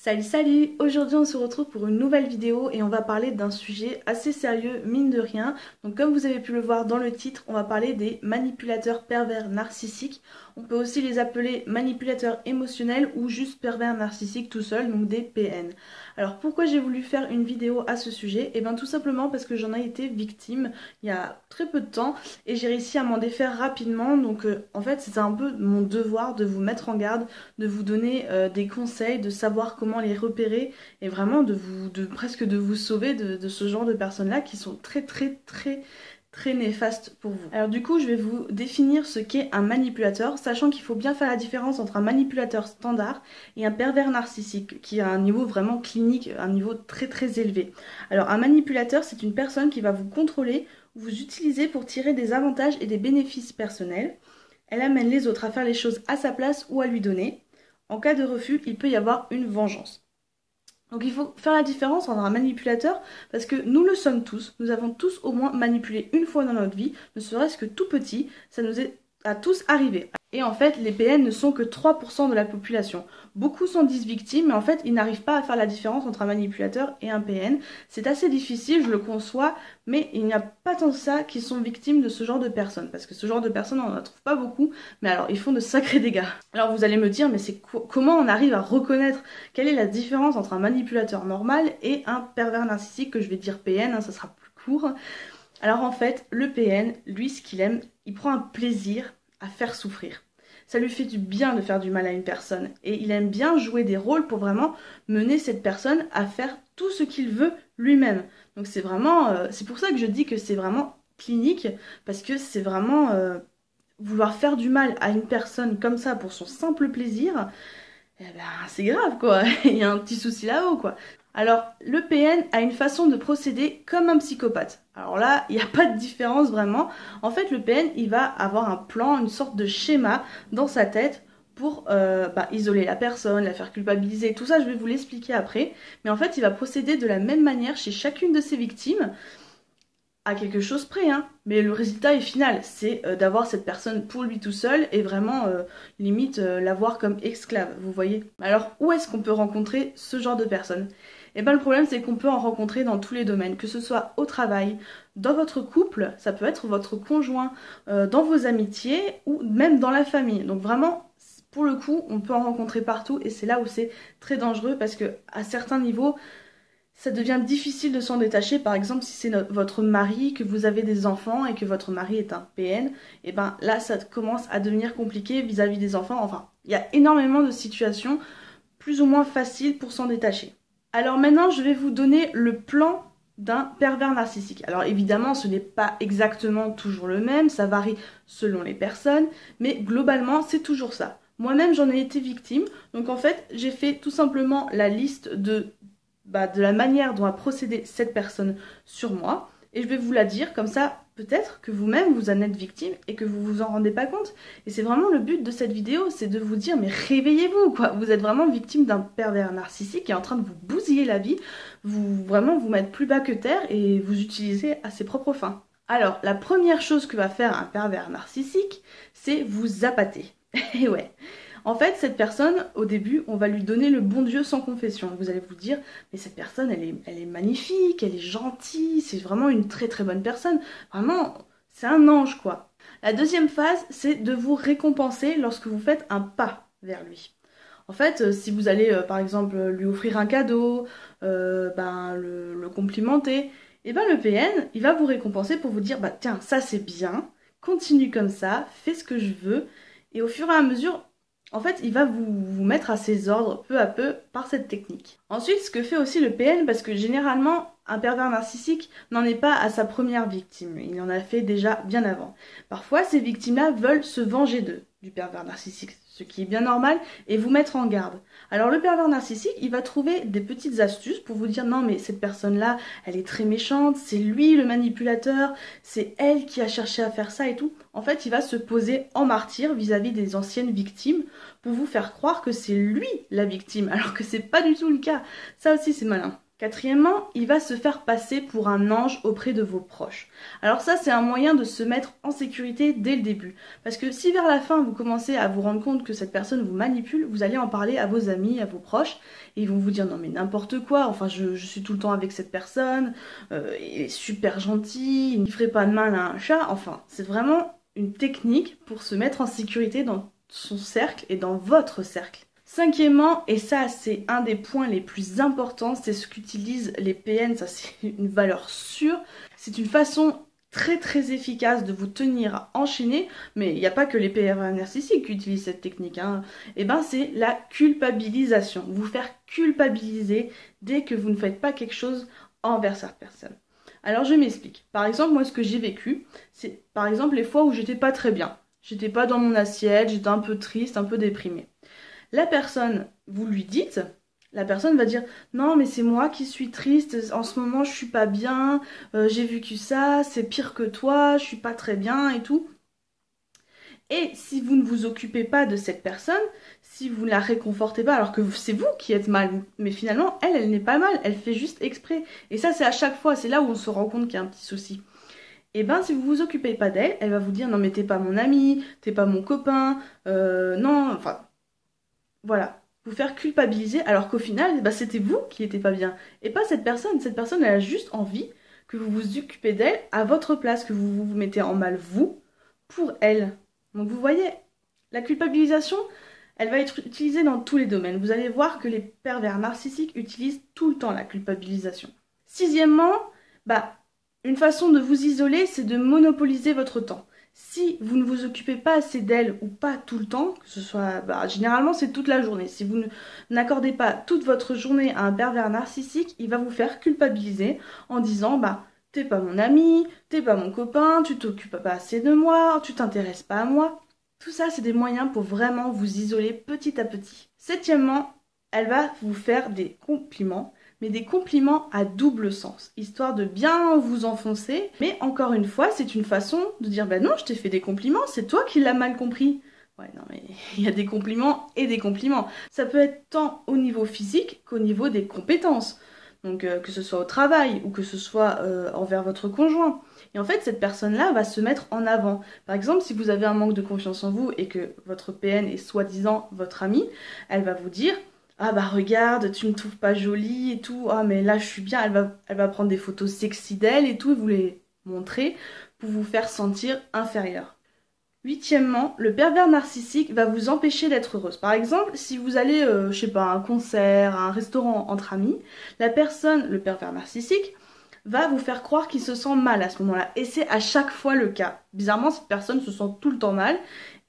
Salut salut! Aujourd'hui on se retrouve pour une nouvelle vidéo et on va parler d'un sujet assez sérieux mine de rien. Donc comme vous avez pu le voir dans le titre, on va parler des manipulateurs pervers narcissiques. On peut aussi les appeler manipulateurs émotionnels ou juste pervers narcissiques tout seul, donc des PN. Alors pourquoi j'ai voulu faire une vidéo à ce sujet? Et bien tout simplement parce que j'en ai été victime il y a très peu de temps et j'ai réussi à m'en défaire rapidement. Donc en fait c'était un peu mon devoir de vous mettre en garde, de vous donner des conseils, de savoir comment les repérer et vraiment presque de vous sauver de ce genre de personnes-là qui sont très néfastes pour vous. Alors du coup, je vais vous définir ce qu'est un manipulateur, sachant qu'il faut bien faire la différence entre un manipulateur standard et un pervers narcissique, qui a un niveau vraiment clinique, un niveau très élevé. Alors un manipulateur, c'est une personne qui va vous contrôler, vous utiliser pour tirer des avantages et des bénéfices personnels. Elle amène les autres à faire les choses à sa place ou à lui donner. En cas de refus, il peut y avoir une vengeance. Donc il faut faire la différence entre un manipulateur, parce que nous le sommes tous, nous avons tous au moins manipulé une fois dans notre vie, ne serait-ce que tout petit, ça nous est à tous arrivé. Et en fait, les PN ne sont que 3% de la population. Beaucoup s'en disent victimes, mais en fait, ils n'arrivent pas à faire la différence entre un manipulateur et un PN. C'est assez difficile, je le conçois, mais il n'y a pas tant que ça qui sont victimes de ce genre de personnes. Parce que ce genre de personnes, on n'en trouve pas beaucoup, mais alors, ils font de sacrés dégâts. Alors, vous allez me dire, mais comment on arrive à reconnaître quelle est la différence entre un manipulateur normal et un pervers narcissique, que je vais dire PN, hein, ça sera plus court. Alors en fait, le PN, lui, ce qu'il aime, il prend un plaisir à faire souffrir. Ça lui fait du bien de faire du mal à une personne. Et il aime bien jouer des rôles pour vraiment mener cette personne à faire tout ce qu'il veut lui-même. Donc c'est vraiment, c'est pour ça que je dis que c'est vraiment clinique, parce que c'est vraiment vouloir faire du mal à une personne comme ça pour son simple plaisir. Eh ben, c'est grave quoi, il y a un petit souci là-haut quoi. Alors, le PN a une façon de procéder comme un psychopathe. Alors là, il n'y a pas de différence vraiment. En fait, le PN, il va avoir un plan, une sorte de schéma dans sa tête pour isoler la personne, la faire culpabiliser. Tout ça, je vais vous l'expliquer après. Mais en fait, il va procéder de la même manière chez chacune de ses victimes, à quelque chose près, hein. Mais le résultat est final, c'est d'avoir cette personne pour lui tout seul et vraiment limite l'avoir comme esclave, vous voyez. Alors où est-ce qu'on peut rencontrer ce genre de personnes? Et bien le problème c'est qu'on peut en rencontrer dans tous les domaines, que ce soit au travail, dans votre couple, ça peut être votre conjoint, dans vos amitiés ou même dans la famille. Donc vraiment, pour le coup, on peut en rencontrer partout et c'est là où c'est très dangereux parce que à certains niveaux, ça devient difficile de s'en détacher. Par exemple, si c'est votre mari, que vous avez des enfants et que votre mari est un PN, et ben là, ça commence à devenir compliqué vis-à-vis des enfants. Enfin, il y a énormément de situations plus ou moins faciles pour s'en détacher. Alors maintenant, je vais vous donner le plan d'un pervers narcissique. Alors évidemment, ce n'est pas exactement toujours le même, ça varie selon les personnes, mais globalement, c'est toujours ça. Moi-même, j'en ai été victime, donc en fait, j'ai fait tout simplement la liste de la manière dont a procédé cette personne sur moi. Et je vais vous la dire, comme ça, peut-être que vous-même, vous en êtes victime et que vous vous en rendez pas compte. Et c'est vraiment le but de cette vidéo, c'est de vous dire, mais réveillez-vous, quoi. Vous êtes vraiment victime d'un pervers narcissique qui est en train de vous bousiller la vie, vraiment vous mettre plus bas que terre et vous utiliser à ses propres fins. Alors, la première chose que va faire un pervers narcissique, c'est vous appâter. Et ouais. En fait, cette personne, au début, on va lui donner le bon Dieu sans confession. Vous allez vous dire, mais cette personne, elle est magnifique, elle est gentille, c'est vraiment une très bonne personne. Vraiment, c'est un ange, quoi. La deuxième phase, c'est de vous récompenser lorsque vous faites un pas vers lui. En fait, si vous allez, par exemple, lui offrir un cadeau, le complimenter, et ben le PN, il va vous récompenser pour vous dire, bah tiens, ça c'est bien, continue comme ça, fais ce que je veux, et au fur et à mesure, en fait, il va vous mettre à ses ordres peu à peu par cette technique. Ensuite, ce que fait aussi le PN, parce que généralement, un pervers narcissique n'en est pas à sa première victime. Il en a fait déjà bien avant. Parfois, ces victimes-là veulent se venger d'eux, du pervers narcissique, ce qui est bien normal, et vous mettre en garde. Alors le pervers narcissique, il va trouver des petites astuces pour vous dire non mais cette personne-là, elle est très méchante, c'est lui le manipulateur, c'est elle qui a cherché à faire ça et tout. En fait, il va se poser en martyr vis-à-vis des anciennes victimes pour vous faire croire que c'est lui la victime, alors que c'est pas du tout le cas. Ça aussi c'est malin. Quatrièmement, il va se faire passer pour un ange auprès de vos proches. Alors ça, c'est un moyen de se mettre en sécurité dès le début. Parce que si vers la fin, vous commencez à vous rendre compte que cette personne vous manipule, vous allez en parler à vos amis, à vos proches, et ils vont vous dire non mais n'importe quoi, enfin je suis tout le temps avec cette personne, il est super gentil, il ne ferait pas de mal à un chat, enfin c'est vraiment une technique pour se mettre en sécurité dans son cercle et dans votre cercle. Cinquièmement, et ça c'est un des points les plus importants, c'est ce qu'utilisent les PN, ça c'est une valeur sûre, c'est une façon très efficace de vous tenir enchaîné, mais il n'y a pas que les pervers narcissiques qui utilisent cette technique, hein. Et ben c'est la culpabilisation, vous faire culpabiliser dès que vous ne faites pas quelque chose envers cette personne. Alors je m'explique, par exemple moi ce que j'ai vécu, c'est par exemple les fois où j'étais pas très bien, j'étais pas dans mon assiette, j'étais un peu triste, un peu déprimée. La personne, vous lui dites, la personne va dire non mais c'est moi qui suis triste, en ce moment je suis pas bien, j'ai vécu ça, c'est pire que toi, je suis pas très bien et tout. Et si vous ne vous occupez pas de cette personne, si vous ne la réconfortez pas, alors que c'est vous qui êtes mal, mais finalement elle n'est pas mal, elle fait juste exprès. Et ça c'est à chaque fois, c'est là où on se rend compte qu'il y a un petit souci. Et ben si vous vous occupez pas d'elle, elle va vous dire non mais t'es pas mon ami, t'es pas mon copain, non, enfin... Voilà, vous faire culpabiliser alors qu'au final, bah, c'était vous qui n'étiez pas bien. Et pas cette personne. Cette personne, elle a juste envie que vous vous occupez d'elle à votre place, que vous vous mettez en mal vous pour elle. Donc vous voyez, la culpabilisation, elle va être utilisée dans tous les domaines. Vous allez voir que les pervers narcissiques utilisent tout le temps la culpabilisation. Sixièmement, bah, une façon de vous isoler, c'est de monopoliser votre temps. Si vous ne vous occupez pas assez d'elle ou pas tout le temps, que ce soit, généralement c'est toute la journée. Si vous n'accordez pas toute votre journée à un pervers narcissique, il va vous faire culpabiliser en disant t'es pas mon ami, t'es pas mon copain, tu t'occupes pas assez de moi, tu t'intéresses pas à moi. Tout ça c'est des moyens pour vraiment vous isoler petit à petit. Septièmement, elle va vous faire des compliments, mais des compliments à double sens, histoire de bien vous enfoncer. Mais encore une fois, c'est une façon de dire non, je t'ai fait des compliments, c'est toi qui l'as mal compris. Ouais, non, mais il y a des compliments et des compliments. Ça peut être tant au niveau physique qu'au niveau des compétences. Donc que ce soit au travail ou que ce soit envers votre conjoint. Et en fait, cette personne-là va se mettre en avant. Par exemple, si vous avez un manque de confiance en vous et que votre PN est soi-disant votre ami, elle va vous dire ah regarde, tu me trouves pas jolie et tout, ah mais là je suis bien, elle va prendre des photos sexy d'elle et tout, et vous les montrer pour vous faire sentir inférieur. Huitièmement, le pervers narcissique va vous empêcher d'être heureuse. Par exemple, si vous allez, je sais pas, à un concert, à un restaurant entre amis, la personne, le pervers narcissique, va vous faire croire qu'il se sent mal à ce moment-là. Et c'est à chaque fois le cas. Bizarrement, cette personne se sent tout le temps mal.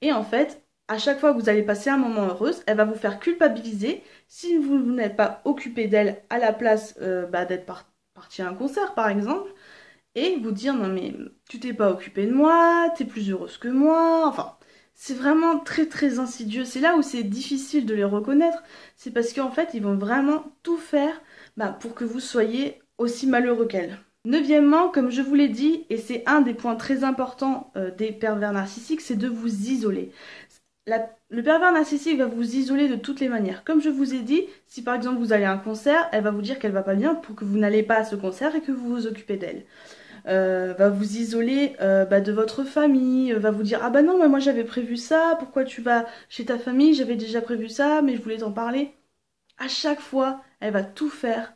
Et en fait, à chaque fois que vous allez passer un moment heureux, elle va vous faire culpabiliser si vous n'êtes pas occupé d'elle à la place d'être parti à un concert par exemple, et vous dire non mais tu t'es pas occupé de moi, t'es plus heureuse que moi, enfin c'est vraiment très insidieux. C'est là où c'est difficile de les reconnaître, c'est parce qu'en fait ils vont vraiment tout faire pour que vous soyez aussi malheureux qu'elle. Neuvièmement, comme je vous l'ai dit, et c'est un des points très importants des pervers narcissiques, c'est de vous isoler. Le pervers narcissique va vous isoler de toutes les manières. Comme je vous ai dit, si par exemple vous allez à un concert, elle va vous dire qu'elle va pas bien pour que vous n'allez pas à ce concert et que vous vous occupez d'elle. Va vous isoler de votre famille, va vous dire ah non mais moi j'avais prévu ça, pourquoi tu vas chez ta famille, j'avais déjà prévu ça mais je voulais t'en parler. À chaque fois, elle va tout faire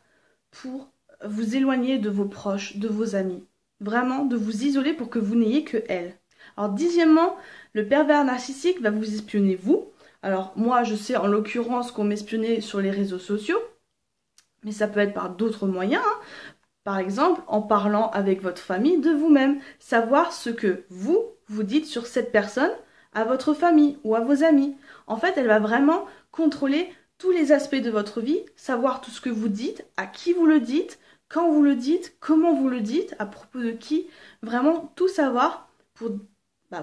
pour vous éloigner de vos proches, de vos amis. Vraiment, de vous isoler pour que vous n'ayez que elle. Alors dixièmement, le pervers narcissique va vous espionner vous. Alors moi je sais en l'occurrence qu'on m'espionnait sur les réseaux sociaux, mais ça peut être par d'autres moyens. Par exemple en parlant avec votre famille de vous-même, savoir ce que vous dites sur cette personne à votre famille ou à vos amis. En fait elle va vraiment contrôler tous les aspects de votre vie, savoir tout ce que vous dites, à qui vous le dites, quand vous le dites, comment vous le dites, à propos de qui, vraiment tout savoir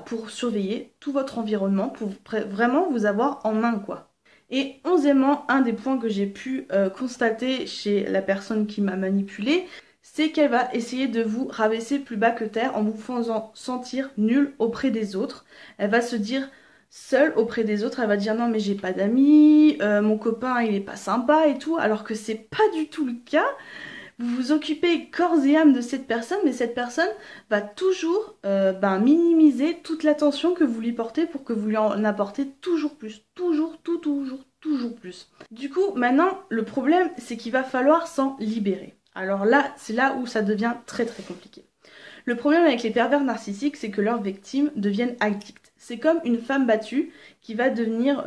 pour surveiller tout votre environnement, pour vraiment vous avoir en main, quoi. Et onzièmement, un des points que j'ai pu constater chez la personne qui m'a manipulée, c'est qu'elle va essayer de vous rabaisser plus bas que terre en vous faisant sentir nul auprès des autres. Elle va se dire, seule auprès des autres, elle va dire non mais j'ai pas d'amis, mon copain il est pas sympa et tout, alors que c'est pas du tout le cas. Vous vous occupez corps et âme de cette personne, mais cette personne va toujours minimiser toute l'attention que vous lui portez pour que vous lui en apportez toujours plus. Toujours plus. Du coup, maintenant, le problème, c'est qu'il va falloir s'en libérer. Alors là, c'est là où ça devient très compliqué. Le problème avec les pervers narcissiques, c'est que leurs victimes deviennent addictes. C'est comme une femme battue qui va devenir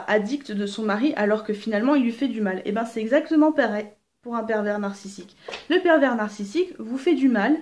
addicte de son mari alors que finalement il lui fait du mal. Et ben c'est exactement pareil pour un pervers narcissique. Le pervers narcissique vous fait du mal,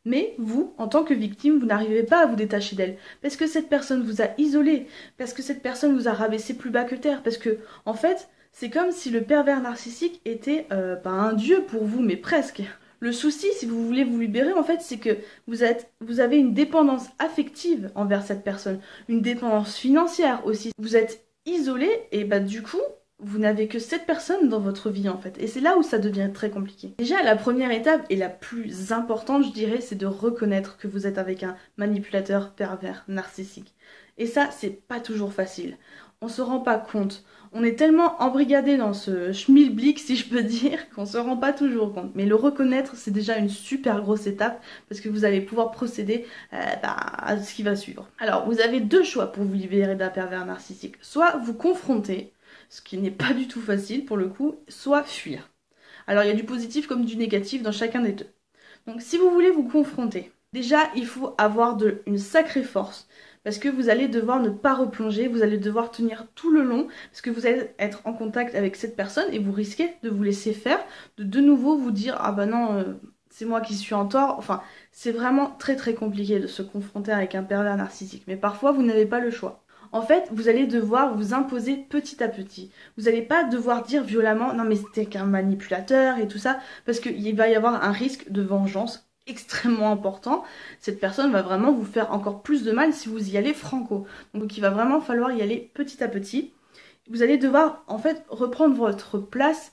mais vous, en tant que victime, vous n'arrivez pas à vous détacher d'elle. Parce que cette personne vous a isolé, parce que cette personne vous a rabaissé plus bas que terre, parce que, en fait, c'est comme si le pervers narcissique était pas un dieu pour vous, mais presque. Le souci, si vous voulez vous libérer, en fait, c'est que vous avez une dépendance affective envers cette personne, une dépendance financière aussi. Vous êtes isolé et du coup, vous n'avez que cette personne dans votre vie en fait. Et c'est là où ça devient très compliqué. Déjà, la première étape et la plus importante, je dirais, c'est de reconnaître que vous êtes avec un manipulateur pervers narcissique. Et ça, c'est pas toujours facile. On se rend pas compte. On est tellement embrigadé dans ce schmilblick, si je peux dire, qu'on se rend pas toujours compte. Mais le reconnaître, c'est déjà une super grosse étape parce que vous allez pouvoir procéder à ce qui va suivre. Alors, vous avez deux choix pour vous libérer d'un pervers narcissique. Soit vous confrontez, ce qui n'est pas du tout facile pour le coup, soit fuir. Alors il y a du positif comme du négatif dans chacun des deux. Donc si vous voulez vous confronter, déjà il faut avoir une sacrée force, parce que vous allez devoir ne pas replonger, vous allez devoir tenir tout le long, parce que vous allez être en contact avec cette personne et vous risquez de vous laisser faire, de nouveau vous dire ah bah non, c'est moi qui suis en tort. Enfin, c'est vraiment très compliqué de se confronter avec un pervers narcissique, mais parfois vous n'avez pas le choix. En fait, vous allez devoir vous imposer petit à petit. Vous n'allez pas devoir dire violemment « Non mais c'était qu'un manipulateur et tout ça » parce qu'il va y avoir un risque de vengeance extrêmement important. Cette personne va vraiment vous faire encore plus de mal si vous y allez franco. Donc il va vraiment falloir y aller petit à petit. Vous allez devoir en fait reprendre votre place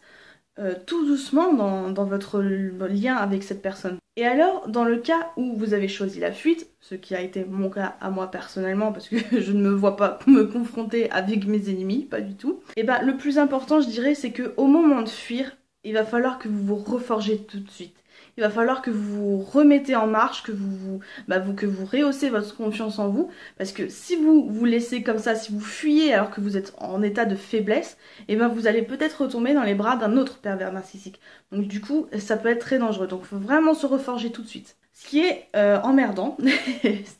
tout doucement dans votre lien avec cette personne. Et alors, dans le cas où vous avez choisi la fuite, ce qui a été mon cas à moi personnellement, parce que je ne me vois pas me confronter avec mes ennemis, pas du tout, et le plus important, je dirais, c'est qu'au moment de fuir, il va falloir que vous vous reforgez tout de suite. Il va falloir que vous vous remettez en marche, que vous rehaussez votre confiance en vous. Parce que si vous vous laissez comme ça, si vous fuyez alors que vous êtes en état de faiblesse, vous allez peut-être retomber dans les bras d'un autre pervers narcissique. Donc du coup, ça peut être très dangereux. Donc il faut vraiment se reforger tout de suite. Ce qui est emmerdant,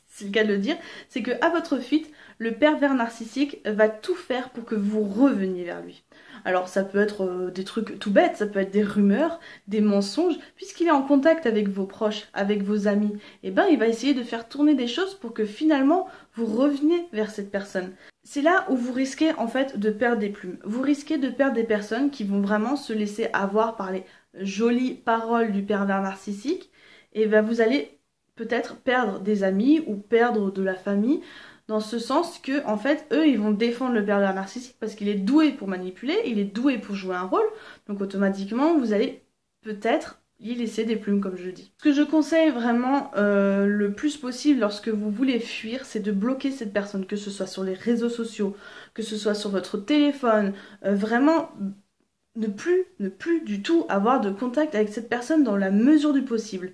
c'est le cas de le dire, c'est que à votre fuite, le pervers narcissique va tout faire pour que vous reveniez vers lui. Alors ça peut être des trucs tout bêtes, ça peut être des rumeurs, des mensonges, puisqu'il est en contact avec vos proches, avec vos amis, il va essayer de faire tourner des choses pour que finalement vous reveniez vers cette personne. C'est là où vous risquez en fait de perdre des plumes. Vous risquez de perdre des personnes qui vont vraiment se laisser avoir par les jolies paroles du pervers narcissique, et vous allez peut-être perdre des amis ou perdre de la famille, dans ce sens que, en fait, eux, ils vont défendre le pervers narcissique parce qu'il est doué pour manipuler, il est doué pour jouer un rôle, donc automatiquement, vous allez peut-être y laisser des plumes, comme je dis. Ce que je conseille vraiment le plus possible lorsque vous voulez fuir, c'est de bloquer cette personne, que ce soit sur les réseaux sociaux, que ce soit sur votre téléphone, vraiment ne plus du tout avoir de contact avec cette personne dans la mesure du possible.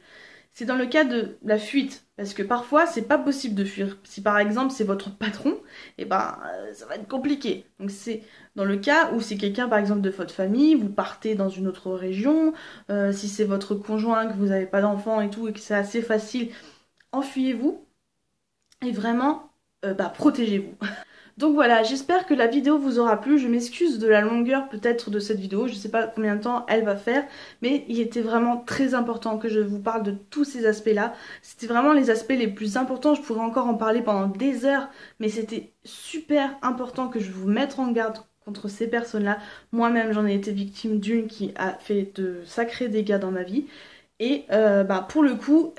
C'est dans le cas de la fuite, parce que parfois c'est pas possible de fuir. Si par exemple c'est votre patron, ça va être compliqué. Donc c'est dans le cas où c'est quelqu'un par exemple de votre famille, vous partez dans une autre région, si c'est votre conjoint, que vous n'avez pas d'enfant et tout, et que c'est assez facile, enfuyez-vous et vraiment protégez-vous. Donc voilà, j'espère que la vidéo vous aura plu. Je m'excuse de la longueur peut-être de cette vidéo, je sais pas combien de temps elle va faire, mais il était vraiment très important que je vous parle de tous ces aspects-là. C'était vraiment les aspects les plus importants, je pourrais encore en parler pendant des heures, mais c'était super important que je vous mette en garde contre ces personnes-là. Moi-même j'en ai été victime d'une qui a fait de sacrés dégâts dans ma vie. Et pour le coup,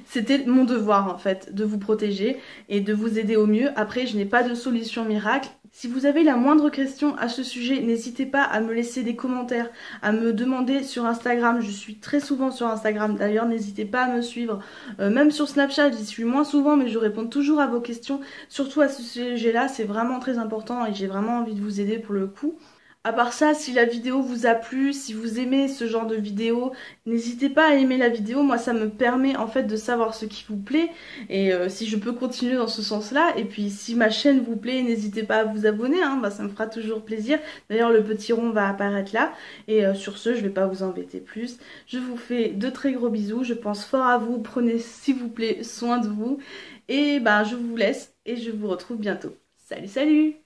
c'était mon devoir en fait de vous protéger et de vous aider au mieux. Après, je n'ai pas de solution miracle. Si vous avez la moindre question à ce sujet, n'hésitez pas à me laisser des commentaires, à me demander sur Instagram. Je suis très souvent sur Instagram d'ailleurs, n'hésitez pas à me suivre. Même sur Snapchat, j'y suis moins souvent, mais je réponds toujours à vos questions. Surtout à ce sujet-là, c'est vraiment très important et j'ai vraiment envie de vous aider pour le coup. À part ça, si la vidéo vous a plu, si vous aimez ce genre de vidéo, n'hésitez pas à aimer la vidéo. Moi, ça me permet en fait de savoir ce qui vous plaît et si je peux continuer dans ce sens-là. Et puis, si ma chaîne vous plaît, n'hésitez pas à vous abonner, hein, bah, ça me fera toujours plaisir. D'ailleurs, le petit rond va apparaître là. Et sur ce, je vais pas vous embêter plus. Je vous fais de très gros bisous. Je pense fort à vous. Prenez, s'il vous plaît, soin de vous. Et bah, je vous laisse et je vous retrouve bientôt. Salut, salut!